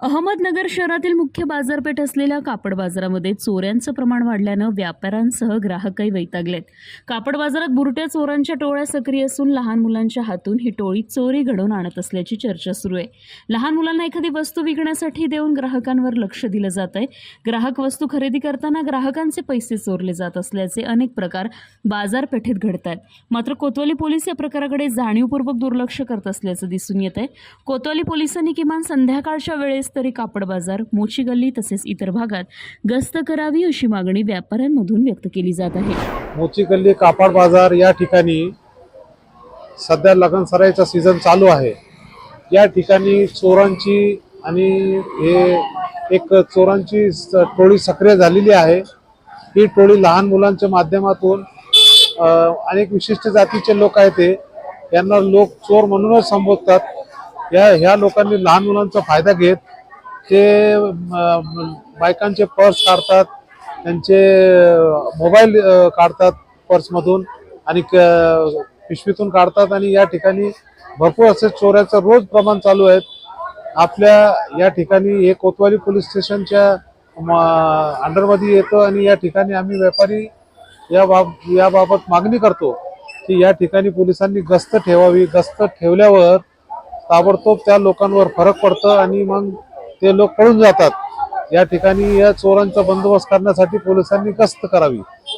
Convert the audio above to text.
अहमदनगर शहरातील मुख्य बाजारपेठ असलेल्या कापड बाजारामध्ये चोऱ्यांचं प्रमाण वाढल्यानं व्यापाऱ्यांसह ग्राहकही वैतागलेत। कापड बाजारात बुरट्या चोरांच्या टोळ्या सक्रिय असून लहान मुलांच्या हातून ही टोळी चोरी घडवून आणत असल्याची चर्चा सुरू आहे। लहान मुलांना एखादी वस्तू विकण्यासाठी देऊन ग्राहकांवर लक्ष दिलं जात आहे। ग्राहक वस्तू खरेदी करताना ग्राहकांचे पैसे चोरले जात असल्याचे अनेक प्रकार बाजारपेठेत घडतात। मात्र कोतवाली पोलीस या प्रकाराकडे जाणीवपूर्वक दुर्लक्ष करत असल्याचं दिसून येत आहे। कोतवाली पोलिसांनी किमान संध्याकाळच्या वेळेस तरी कापड बाजार, मोची गल्ली तसेच इतर भागात गस्त करावी अशी मागणी व्यापाऱ्यांमधून व्यक्त केली जात आहे। मोची गल्ली कापड बाजार या ठिकाणी सध्या लग्न सराईचा सीझन चालू आहे। या ठिकाणी चोरांची आणि एक चोरांची टोळी सक्रिय झालेली आहे। ही टोळी लहान मुलांच्या माध्यमातून अनेक विशिष्ट जातीचे लोक आहेत यांना लोक चोर म्हणूनच संबोधतात। ह्या लोकांनी लहान मुलांचा फायदा घेत ते बायकांचे पर्स काढतात, त्यांचे मोबाईल काढतात पर्समधून आणि पिशवीतून काढतात आणि या ठिकाणी भरपूर असे चोऱ्याचं रोज प्रमाण चालू आहे। आपल्या या ठिकाणी हे कोतवाली पोलीस स्टेशनच्या अंडरमध्ये येतं आणि या ठिकाणी आम्ही व्यापारी याबाबत मागणी करतो की या ठिकाणी पोलिसांनी गस्त ठेवावी। गस्त ठेवल्यावर ताबडतोब त्या लोकांवर फरक पडतं आणि मग ते लोक पळून जातात। या ठिकाणी या चोरांचा बंदोबस्त करण्यासाठी पोलिसांनी गस्त करावी।